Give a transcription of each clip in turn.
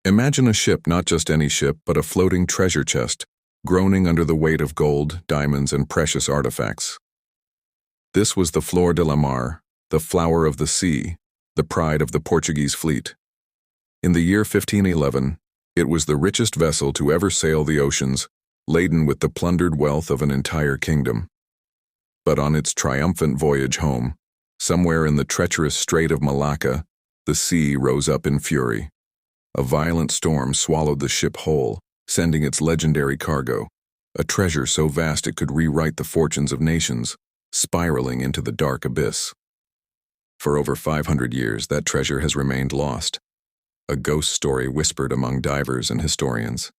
Imagine a ship, not just any ship, but a floating treasure chest, groaning under the weight of gold, diamonds, and precious artifacts. This was the Flor de la Mar, the flower of the sea, the pride of the Portuguese fleet. In the year 1511, it was the richest vessel to ever sail the oceans, laden with the plundered wealth of an entire kingdom. But on its triumphant voyage home, somewhere in the treacherous Strait of Malacca, the sea rose up in fury. A violent storm swallowed the ship whole, sending its legendary cargo, a treasure so vast it could rewrite the fortunes of nations, spiraling into the dark abyss. For over 500 years, that treasure has remained lost, a ghost story whispered among divers and historians.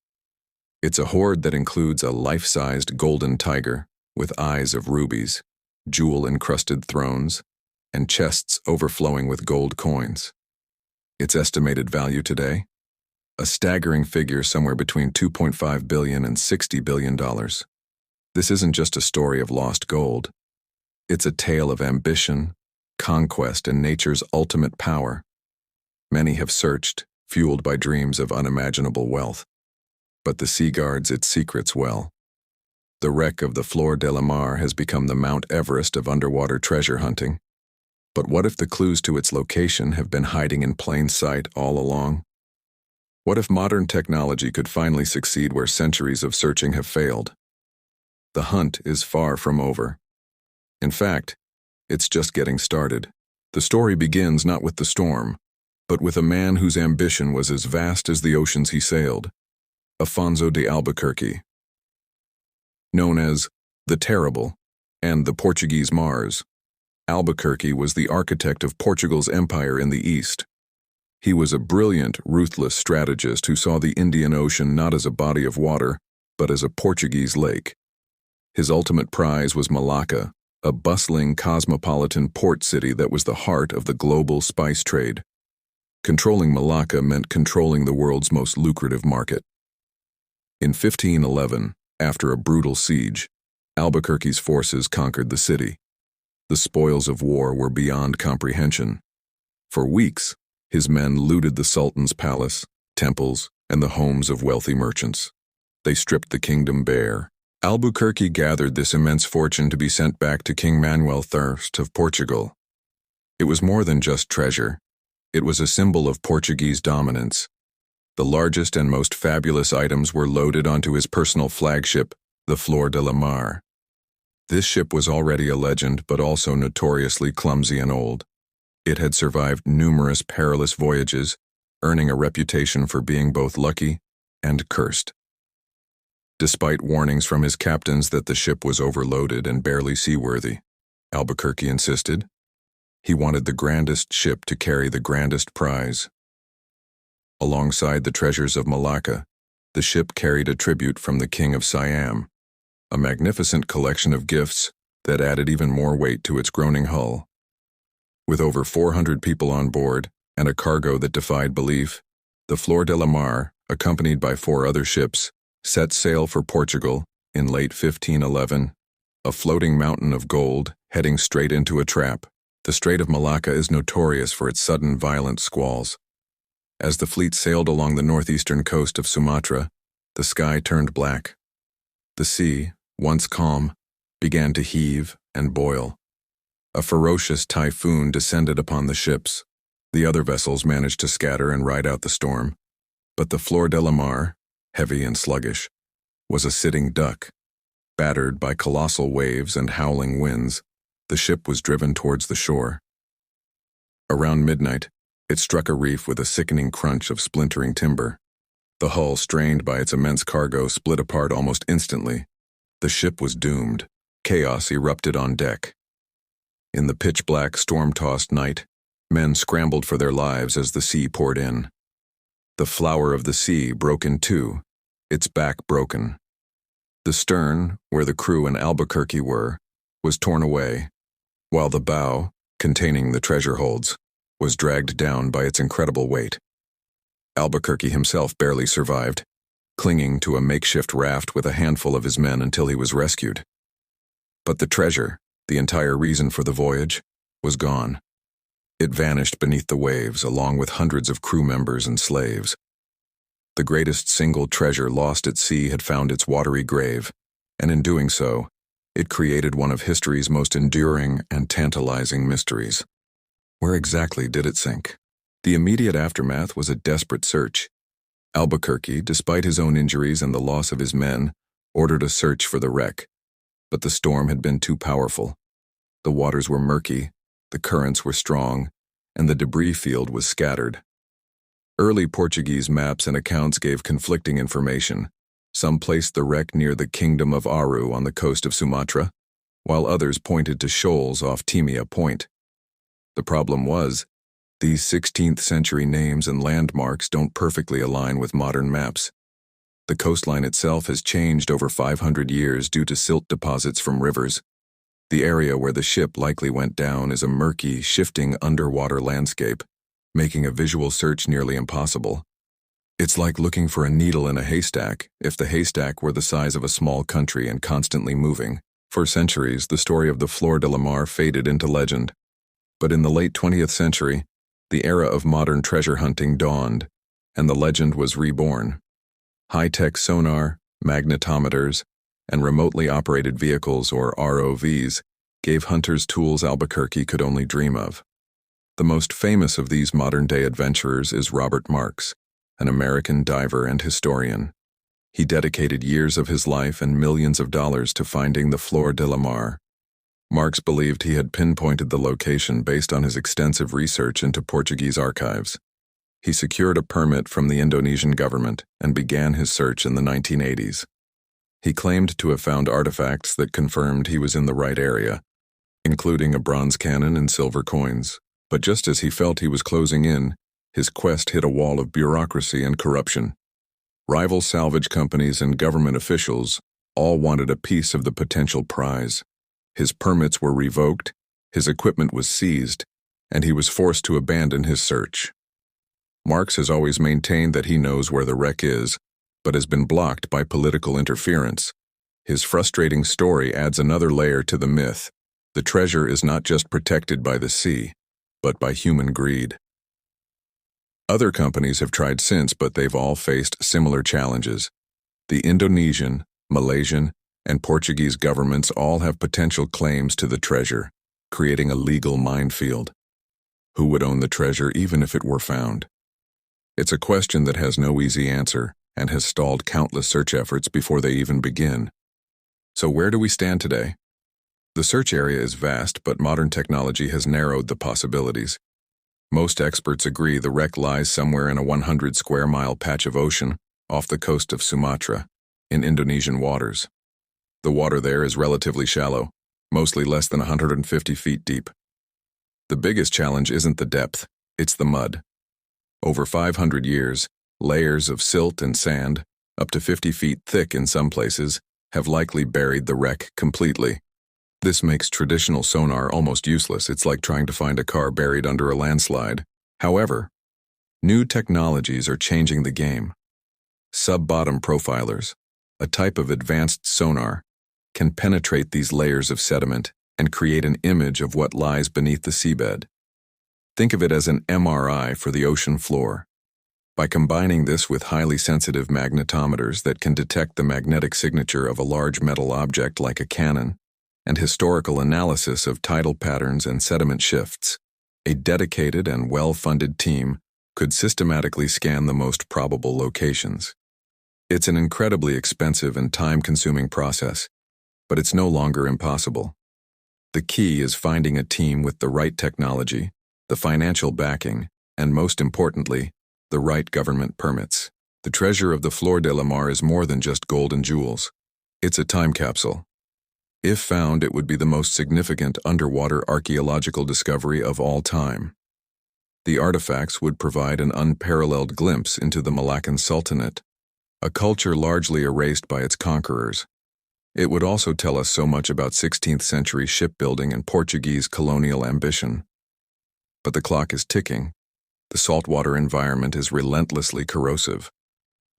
It's a hoard that includes a life-sized golden tiger with eyes of rubies, jewel-encrusted thrones, and chests overflowing with gold coins. Its estimated value today? A staggering figure somewhere between $2.5 billion and $60 billion. This isn't just a story of lost gold. It's a tale of ambition, conquest, and nature's ultimate power. Many have searched, fueled by dreams of unimaginable wealth. But the sea guards its secrets well. The wreck of the Flor de la Mar has become the Mount Everest of underwater treasure hunting. But what if the clues to its location have been hiding in plain sight all along? What if modern technology could finally succeed where centuries of searching have failed? The hunt is far from over. In fact, it's just getting started. The story begins not with the storm, but with a man whose ambition was as vast as the oceans he sailed, Afonso de Albuquerque. Known as the Terrible and the Portuguese Mars, Albuquerque was the architect of Portugal's empire in the east. He was a brilliant, ruthless strategist who saw the Indian Ocean not as a body of water, but as a Portuguese lake. His ultimate prize was Malacca, a bustling, cosmopolitan port city that was the heart of the global spice trade. Controlling Malacca meant controlling the world's most lucrative market. In 1511, after a brutal siege, Albuquerque's forces conquered the city. The spoils of war were beyond comprehension. For weeks, his men looted the Sultan's palace, temples, and the homes of wealthy merchants. They stripped the kingdom bare. Albuquerque gathered this immense fortune to be sent back to King Manuel I of Portugal. It was more than just treasure. It was a symbol of Portuguese dominance. The largest and most fabulous items were loaded onto his personal flagship, the Flor de la Mar. This ship was already a legend, but also notoriously clumsy and old. It had survived numerous perilous voyages, earning a reputation for being both lucky and cursed. Despite warnings from his captains that the ship was overloaded and barely seaworthy, Albuquerque insisted. He wanted the grandest ship to carry the grandest prize. Alongside the treasures of Malacca, the ship carried a tribute from the King of Siam, a magnificent collection of gifts that added even more weight to its groaning hull. With over 400 people on board and a cargo that defied belief, the Flor de la Mar, accompanied by 4 other ships, set sail for Portugal in late 1511, a floating mountain of gold heading straight into a trap. The Strait of Malacca is notorious for its sudden violent squalls. As the fleet sailed along the northeastern coast of Sumatra, the sky turned black. The sea, once calm, began to heave and boil. A ferocious typhoon descended upon the ships. The other vessels managed to scatter and ride out the storm. But the Flor de la Mar, heavy and sluggish, was a sitting duck. Battered by colossal waves and howling winds, the ship was driven towards the shore. Around midnight, it struck a reef with a sickening crunch of splintering timber. The hull, strained by its immense cargo, split apart almost instantly. The ship was doomed. Chaos erupted on deck. In the pitch-black, storm-tossed night, men scrambled for their lives as the sea poured in. The flower of the sea broke in two, its back broken. The stern, where the crew and Albuquerque were, was torn away, while the bow, containing the treasure holds, was dragged down by its incredible weight. Albuquerque himself barely survived, clinging to a makeshift raft with a handful of his men until he was rescued. But the treasure, the entire reason for the voyage, was gone. It vanished beneath the waves along with hundreds of crew members and slaves. The greatest single treasure lost at sea had found its watery grave, and in doing so, it created one of history's most enduring and tantalizing mysteries. Where exactly did it sink? The immediate aftermath was a desperate search. Albuquerque, despite his own injuries and the loss of his men, ordered a search for the wreck. But the storm had been too powerful. The waters were murky, the currents were strong, and the debris field was scattered. Early Portuguese maps and accounts gave conflicting information. Some placed the wreck near the Kingdom of Aru on the coast of Sumatra, while others pointed to shoals off Timia Point. The problem was, these 16th century names and landmarks don't perfectly align with modern maps. The coastline itself has changed over 500 years due to silt deposits from rivers. The area where the ship likely went down is a murky, shifting underwater landscape, making a visual search nearly impossible. It's like looking for a needle in a haystack, if the haystack were the size of a small country and constantly moving. For centuries, the story of the Flor de la Mar faded into legend. But in the late 20th century, the era of modern treasure hunting dawned, and the legend was reborn. High-tech sonar, magnetometers, and remotely operated vehicles, or ROVs, gave hunters tools Albuquerque could only dream of. The most famous of these modern-day adventurers is Robert Marks, an American diver and historian. He dedicated years of his life and millions of dollars to finding the Flor de la Mar. Marks believed he had pinpointed the location based on his extensive research into Portuguese archives. He secured a permit from the Indonesian government and began his search in the 1980s. He claimed to have found artifacts that confirmed he was in the right area, including a bronze cannon and silver coins. But just as he felt he was closing in, his quest hit a wall of bureaucracy and corruption. Rival salvage companies and government officials all wanted a piece of the potential prize. His permits were revoked, his equipment was seized, and he was forced to abandon his search. Marks has always maintained that he knows where the wreck is, but has been blocked by political interference. His frustrating story adds another layer to the myth. The treasure is not just protected by the sea, but by human greed. Other companies have tried since, but they've all faced similar challenges. The Indonesian, Malaysian, and Portuguese governments all have potential claims to the treasure, creating a legal minefield. Who would own the treasure even if it were found? It's a question that has no easy answer and has stalled countless search efforts before they even begin. So where do we stand today? The search area is vast, but modern technology has narrowed the possibilities. Most experts agree the wreck lies somewhere in a 100-square-mile patch of ocean off the coast of Sumatra, in Indonesian waters. The water there is relatively shallow, mostly less than 150 feet deep. The biggest challenge isn't the depth, it's the mud. Over 500 years, layers of silt and sand, up to 50 feet thick in some places, have likely buried the wreck completely. This makes traditional sonar almost useless. It's like trying to find a car buried under a landslide. However, new technologies are changing the game. Sub-bottom profilers, a type of advanced sonar, can penetrate these layers of sediment and create an image of what lies beneath the seabed. Think of it as an MRI for the ocean floor. By combining this with highly sensitive magnetometers that can detect the magnetic signature of a large metal object like a cannon, and historical analysis of tidal patterns and sediment shifts, a dedicated and well-funded team could systematically scan the most probable locations. It's an incredibly expensive and time-consuming process, but it's no longer impossible. The key is finding a team with the right technology, the financial backing, and most importantly, the right government permits. The treasure of the Flor de la Mar is more than just gold and jewels. It's a time capsule. If found, it would be the most significant underwater archaeological discovery of all time. The artifacts would provide an unparalleled glimpse into the Malaccan Sultanate, a culture largely erased by its conquerors. It would also tell us so much about 16th century shipbuilding and Portuguese colonial ambition. But the clock is ticking. The saltwater environment is relentlessly corrosive.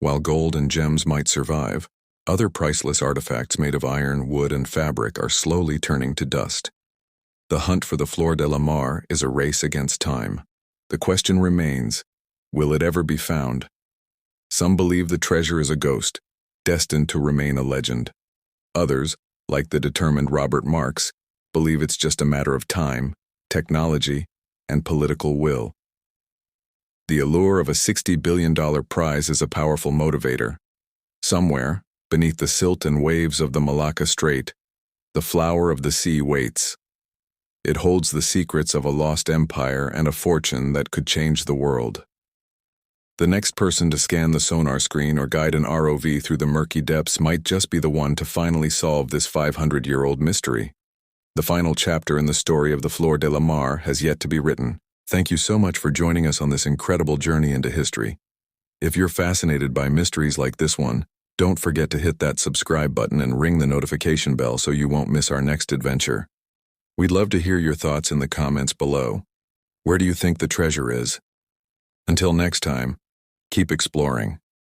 While gold and gems might survive, other priceless artifacts made of iron, wood, and fabric are slowly turning to dust. The hunt for the Flor de la Mar is a race against time. The question remains, will it ever be found? Some believe the treasure is a ghost, destined to remain a legend. Others, like the determined Robert Marks, believe it's just a matter of time, technology, and political will. The allure of a $60 billion prize is a powerful motivator. Somewhere, beneath the silt and waves of the Malacca Strait, the flower of the sea waits. It holds the secrets of a lost empire and a fortune that could change the world. The next person to scan the sonar screen or guide an ROV through the murky depths might just be the one to finally solve this 500-year-old mystery. The final chapter in the story of the Flor de la Mar has yet to be written. Thank you so much for joining us on this incredible journey into history. If you're fascinated by mysteries like this one, don't forget to hit that subscribe button and ring the notification bell so you won't miss our next adventure. We'd love to hear your thoughts in the comments below. Where do you think the treasure is? Until next time, keep exploring.